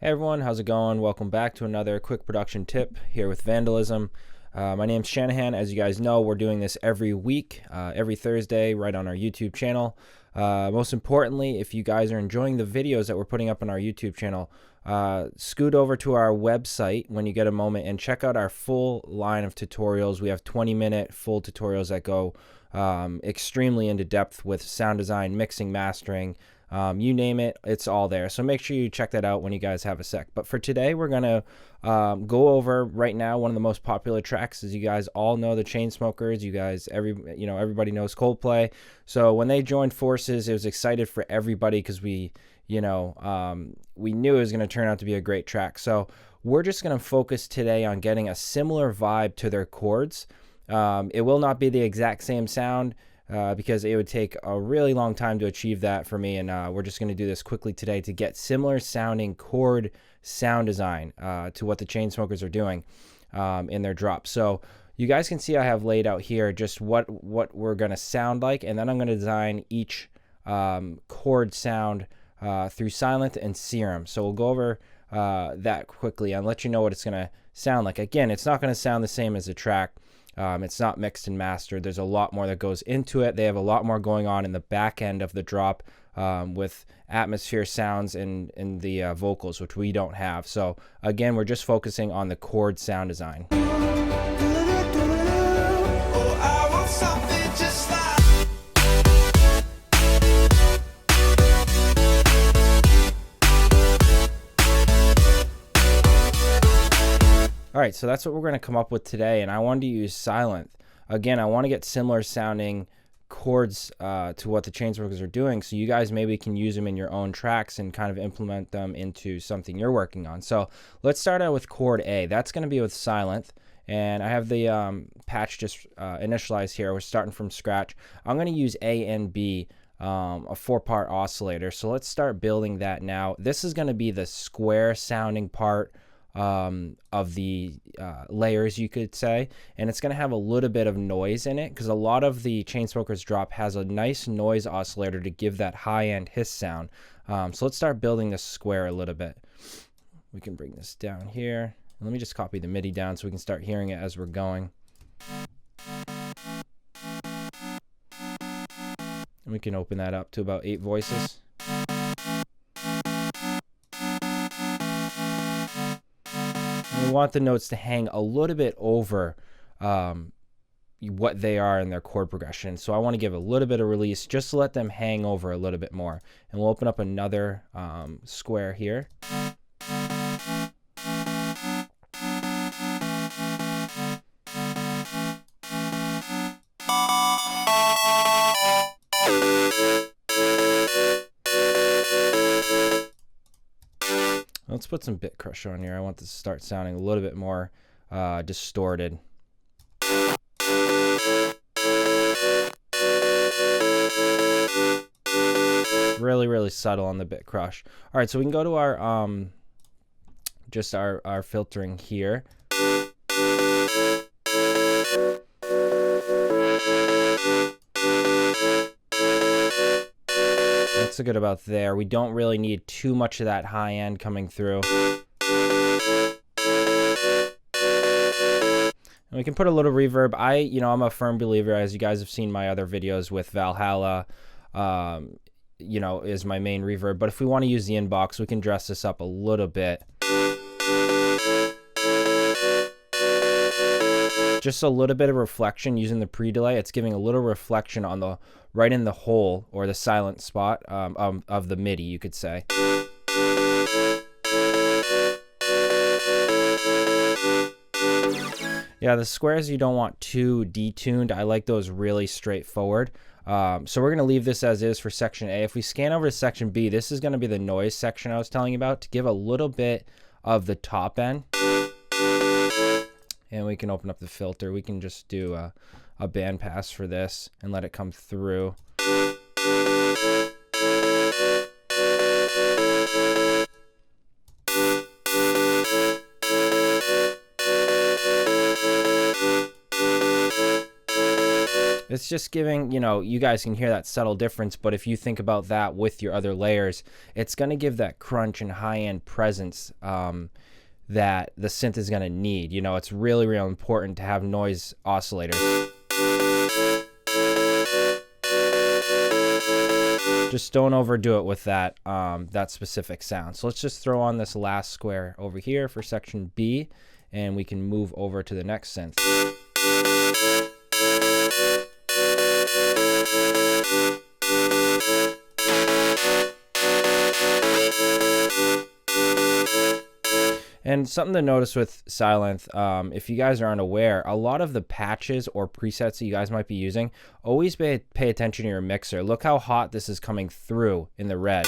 Hey everyone, how's it going? Welcome back to another quick production tip here with Vandalism. My name's Shanahan. As you guys know, we're doing this every week, every Thursday, right on our YouTube channel. Most importantly, if you guys are enjoying the videos that we're putting up on our YouTube channel, scoot over to our website when you get a moment and check out our full line of tutorials. We have 20-minute full tutorials that go extremely into depth with sound design, mixing, mastering. You name it, it's all there. So make sure you check that out when you guys have a sec. But for today, we're gonna go over right now one of the most popular tracks. As you guys all know, the Chainsmokers. You guys, everybody knows Coldplay. So when they joined forces, it was excited for everybody because we knew it was gonna turn out to be a great track. So we're just gonna focus today on getting a similar vibe to their chords. It will not be the exact same sound. Because it would take a really long time to achieve that for me, and we're just going to do this quickly today to get similar sounding chord sound design to what the Chainsmokers are doing in their drops. So you guys can see I have laid out here just what we're going to sound like, and then I'm going to design each chord sound through Silent and Serum. So we'll go over that quickly and let you know what it's going to sound like. Again, it's not going to sound the same as the track. It's not mixed and mastered. There's a lot more that goes into it. They have a lot more going on in the back end of the drop with atmosphere sounds and the vocals, which we don't have. So again, we're just focusing on the chord sound design. All right, so that's what we're going to come up with today, and I wanted to use Silent. Again, I want to get similar sounding chords to what the Chainsmokers are doing, so you guys maybe can use them in your own tracks and kind of implement them into something you're working on. So let's start out with chord A. That's going to be with Silent, and I have the patch just initialized here. We're starting from scratch. I'm going to use A and B, a 4-part oscillator. So let's start building that now. This is going to be the square sounding part of the layers, you could say, and it's going to have a little bit of noise in it because a lot of the Chainsmokers drop has a nice noise oscillator to give that high-end hiss sound. So let's start building this square a little bit. We can bring this down here. Let me just copy the MIDI down so we can start hearing it as we're going. And we can open that up to about 8 voices. We want the notes to hang a little bit over what they are in their chord progression. So I want to give a little bit of release just to let them hang over a little bit more. And we'll open up another square here. Let's put some bit crush on here. I want this to start sounding a little bit more distorted. Really, really subtle on the bit crush. All right, so we can go to our just our filtering here. That's a good about there. We don't really need too much of that high end coming through. And we can put a little reverb. I'm a firm believer, as you guys have seen my other videos with Valhalla, is my main reverb. But if we want to use the inbox, we can dress this up a little bit. Just a little bit of reflection using the pre-delay. It's giving a little reflection on the right in the hole or the silent spot of the MIDI, you could say. Yeah, the squares you don't want too detuned. I like those really straightforward. So we're going to leave this as is for section A. If we scan over to section B, this is going to be the noise section I was telling you about to give a little bit of the top end. And we can open up the filter. We can just do a band pass for this and let it come through. It's just giving, you know, you guys can hear that subtle difference, but if you think about that with your other layers, it's going to give that crunch and high-end presence that the synth is going to need. You know, it's really, really important to have noise oscillators. Just don't overdo it with that that specific sound. So let's just throw on this last square over here for section B, and we can move over to the next synth. And something to notice with Sylenth, if you guys are unaware, a lot of the patches or presets that you guys might be using, always pay attention to your mixer. Look how hot this is coming through in the red.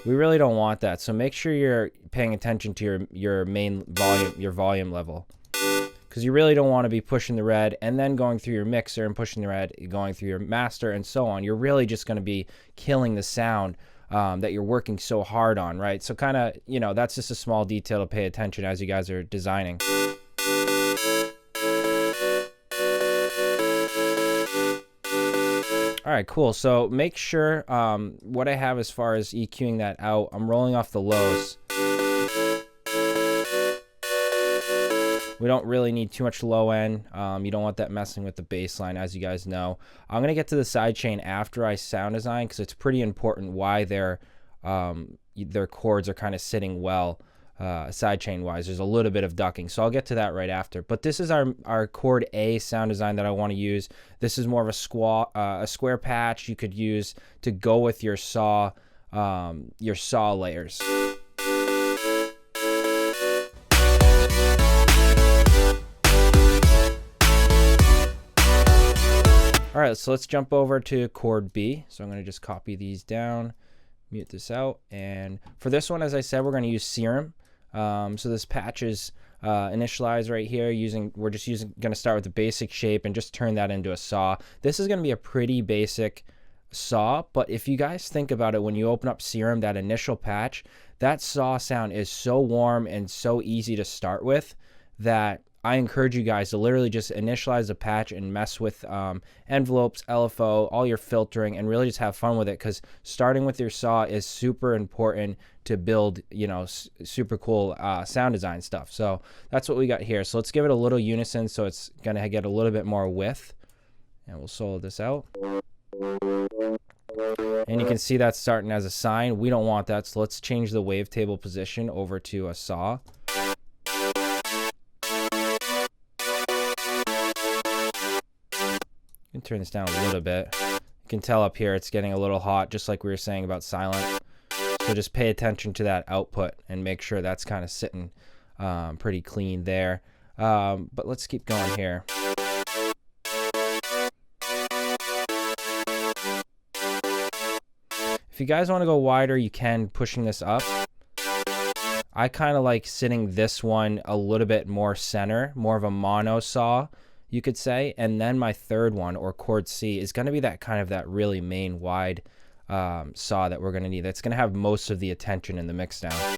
We really don't want that, so make sure you're paying attention to your main volume, your volume level. Because you really don't want to be pushing the red and then going through your mixer and pushing the red, going through your master and so on. You're really just going to be killing the sound that you're working so hard on, right? So kind of, you know, that's just a small detail to pay attention as you guys are designing. All right, cool. So make sure what I have as far as EQing that out, I'm rolling off the lows. We don't really need too much low end. You don't want that messing with the bass line, as you guys know. I'm going to get to the sidechain after I sound design because it's pretty important why their chords are kind of sitting well sidechain wise. There's a little bit of ducking, so I'll get to that right after. But this is our chord A sound design that I want to use. This is more of a square patch you could use to go with your saw layers. All right, so let's jump over to chord B. So I'm going to just copy these down, mute this out. And for this one, as I said, we're going to use Serum. So this patch is initialized right here. We're just going to start with the basic shape and just turn that into a saw. This is going to be a pretty basic saw, but if you guys think about it, when you open up Serum, that initial patch, that saw sound is so warm and so easy to start with that I encourage you guys to literally just initialize the patch and mess with envelopes, LFO, all your filtering, and really just have fun with it, because starting with your saw is super important to build, you know, super cool sound design stuff. So that's what we got here. So let's give it a little unison so it's going to get a little bit more width, and we'll solo this out. And you can see that's starting as a sine. We don't want that, so let's change the wavetable position over to a saw. You can turn this down a little bit. You can tell up here it's getting a little hot, just like we were saying about Sylenth. So just pay attention to that output and make sure that's kind of sitting pretty clean there. But let's keep going here. If you guys want to go wider, you can, pushing this up. I kind of like sitting this one a little bit more center, more of a mono saw, you could say. And then my third one, or chord C, is going to be that kind of that really main wide saw that we're going to need. That's going to have most of the attention in the mix down.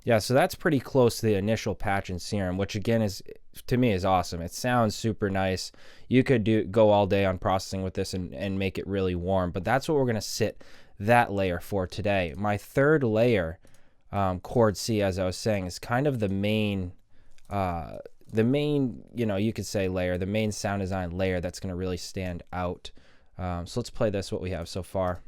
Yeah, so that's pretty close to the initial patch in Serum, which again is, to me, is awesome. It sounds super nice. You could go all day on processing with this and make it really warm, but that's what we're going to sit that layer for today. My third layer, chord C, as I was saying, is kind of the main, you know, you could say layer, the main sound design layer that's going to really stand out. So let's play this, what we have so far.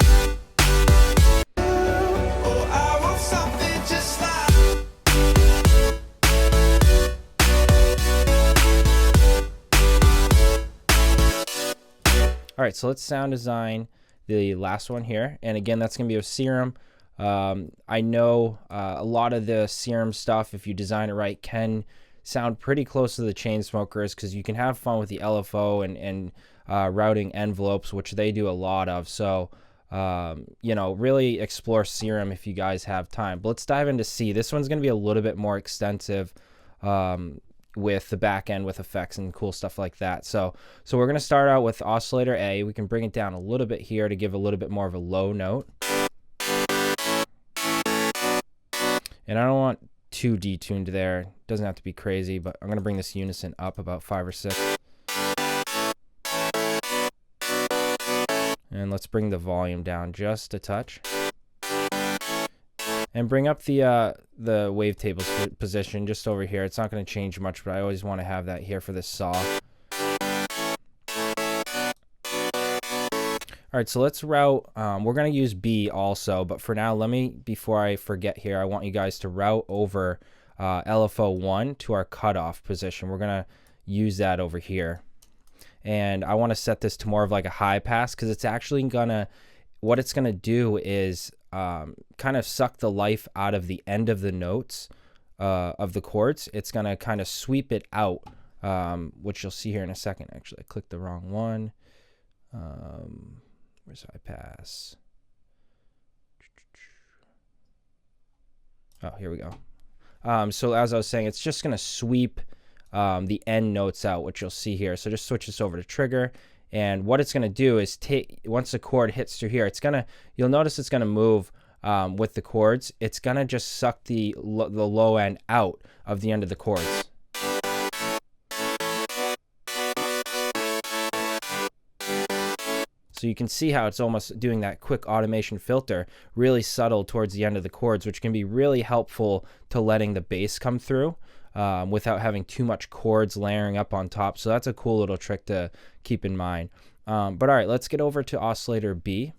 All right, so let's sound design the last one here. And again, that's going to be a Serum. I know a lot of the Serum stuff, if you design it right, can sound pretty close to the Chainsmokers, because you can have fun with the LFO and routing envelopes, which they do a lot of. So, you know, really explore Serum if you guys have time. But let's dive into C. This one's going to be a little bit more extensive with the back end, with effects and cool stuff like that. So we're going to start out with oscillator A. We can bring it down a little bit here to give a little bit more of a low note. And I don't want too detuned there. Doesn't have to be crazy, but I'm going to bring this unison up about 5 or 6. And let's bring the volume down just a touch. And bring up the wavetables position just over here. It's not going to change much, but I always want to have that here for this saw. All right, so let's route. We're going to use B also, but for now, before I forget here, I want you guys to route over LFO 1 to our cutoff position. We're going to use that over here. And I want to set this to more of like a high pass, because it's actually what it's going to do is kind of suck the life out of the end of the notes of the chords. It's going to kind of sweep it out, which you'll see here in a second. Actually, I clicked the wrong one. Where's high pass? Oh, here we go. So as I was saying, it's just going to sweep the end notes out, which you'll see here. So just switch this over to trigger. And what it's going to do is once the chord hits through here, you'll notice it's going to move with the chords. It's going to just suck the low end out of the end of the chords. So you can see how it's almost doing that quick automation filter, really subtle towards the end of the chords, which can be really helpful to letting the bass come through without having too much chords layering up on top. So that's a cool little trick to keep in mind. But all right, let's get over to oscillator B.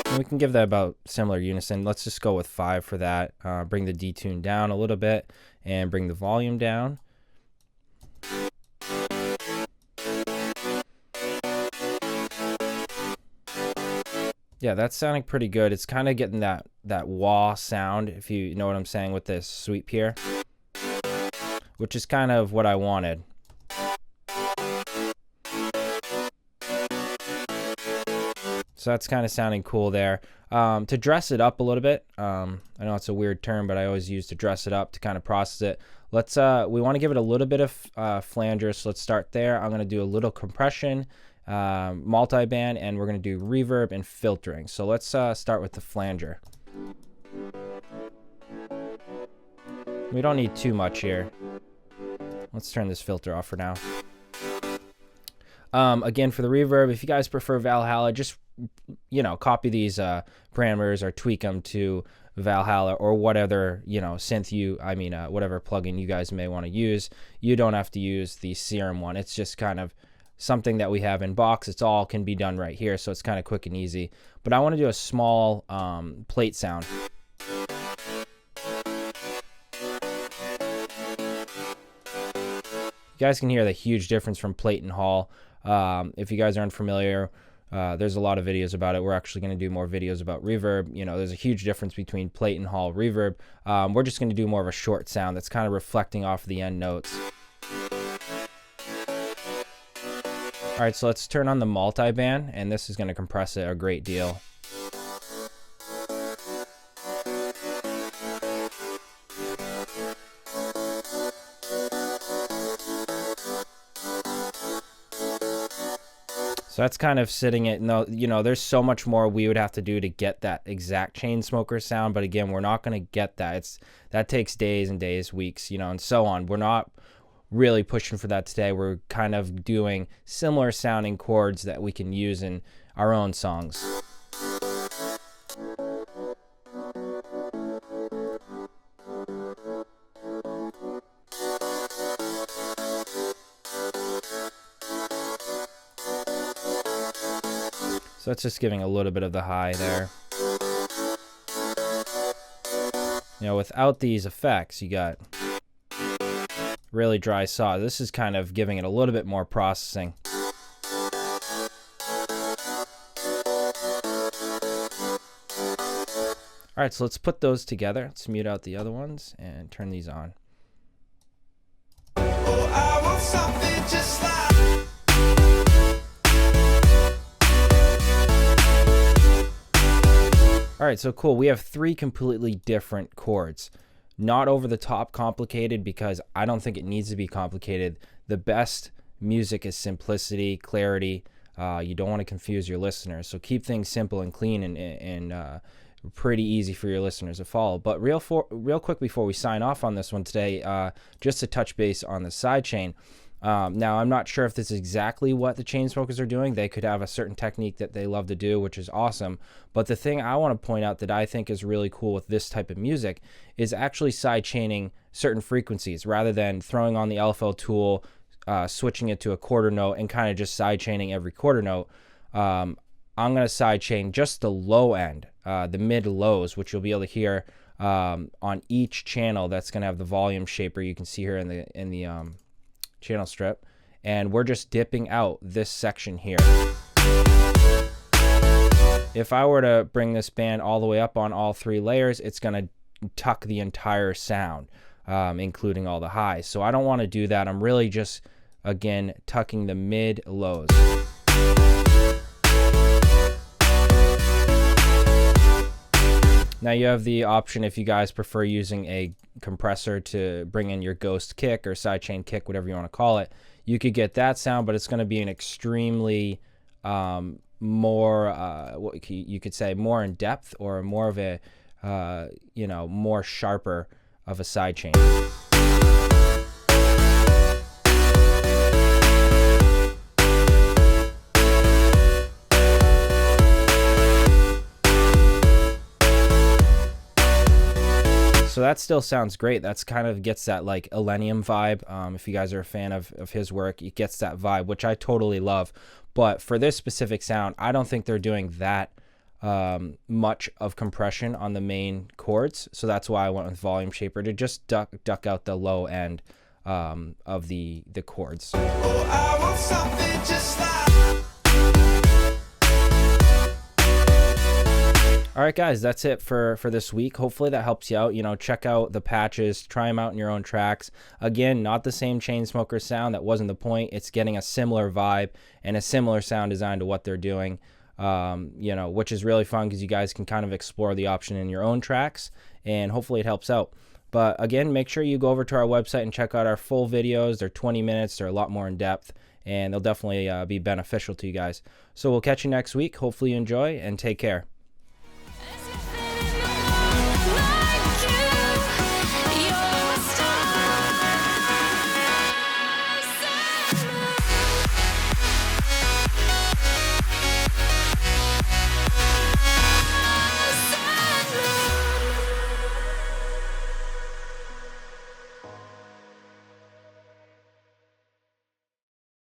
And we can give that about similar unison. Let's just go with 5 for that. Bring the detune down a little bit and bring the volume down. Yeah, that's sounding pretty good. It's kind of getting that wah sound, if you know what I'm saying, with this sweep here, which is kind of what I wanted. So that's kind of sounding cool there. To dress it up a little bit, I know it's a weird term, but I always use to dress it up to kind of process it. We want to give it a little bit of flanger, so let's start there. I'm going to do a little compression, multiband, and we're going to do reverb and filtering. So let's start with the flanger. We don't need too much here. Let's turn this filter off for now. Again, for the reverb, if you guys prefer Valhalla, just copy these parameters or tweak them to Valhalla or whatever synth whatever plugin you guys may want to use. You don't have to use the Serum one. It's just kind of something that we have in box. It's all can be done right here, so it's kind of quick and easy. But I want to do a small plate sound. You guys can hear the huge difference from plate and hall. If you guys aren't familiar, there's a lot of videos about it. We're actually going to do more videos about reverb. There's a huge difference between plate and hall reverb. We're just going to do more of a short sound that's kind of reflecting off the end notes. All right, so let's turn on the multiband, and this is going to compress it a great deal. So that's kind of sitting at, there's so much more we would have to do to get that exact Chainsmokers sound. But again, we're not going to get that. That takes days and days, weeks, and so on. We're not really pushing for that today. We're kind of doing similar sounding chords that we can use in our own songs. So that's just giving a little bit of the high there. Without these effects, you got really dry saw. This is kind of giving it a little bit more processing. All right, so let's put those together. Let's mute out the other ones and turn these on. Oh, I want something just like All right, so cool. We have 3 completely different chords. Not over the top complicated, because I don't think it needs to be complicated. The best music is simplicity, clarity, You don't want to confuse your listeners. So keep things simple and clean and pretty easy for your listeners to follow. But real quick before we sign off on this one today, just to touch base on the sidechain. Now, I'm not sure if this is exactly what the Chainsmokers are doing. They could have a certain technique that they love to do, which is awesome. But the thing I want to point out that I think is really cool with this type of music is actually sidechaining certain frequencies rather than throwing on the LFO tool, switching it to a quarter note and kind of just sidechaining every quarter note. I'm going to sidechain just the low end, the mid lows, which you'll be able to hear on each channel. That's going to have the volume shaper you can see here in the channel strip, and we're just dipping out this section here. If I were to bring this band all the way up on all 3 layers, it's going to tuck the entire sound, including all the highs. So I don't want to do that. I'm really just, again, tucking the mid lows. Now you have the option, if you guys prefer using a compressor to bring in your ghost kick or sidechain kick, whatever you want to call it, you could get that sound, but it's going to be an extremely more, what you could say, more in depth or more of a, more sharper of a sidechain. So that still sounds great. That's kind of gets that like Illenium vibe. If you guys are a fan of his work, it gets that vibe, which I totally love. But for this specific sound, I don't think they're doing that much of compression on the main chords. So that's why I went with volume shaper to just duck out the low end of the chords. Oh, I want something just like... All right, guys, that's it for this week. Hopefully that helps you out. Check out the patches, try them out in your own tracks. Again, not the same Chainsmokers sound. That wasn't the point. It's getting a similar vibe and a similar sound design to what they're doing, which is really fun because you guys can kind of explore the option in your own tracks, and hopefully it helps out. But again, make sure you go over to our website and check out our full videos. They're 20 minutes. They're a lot more in depth, and they'll definitely be beneficial to you guys. So we'll catch you next week. Hopefully you enjoy, and take care.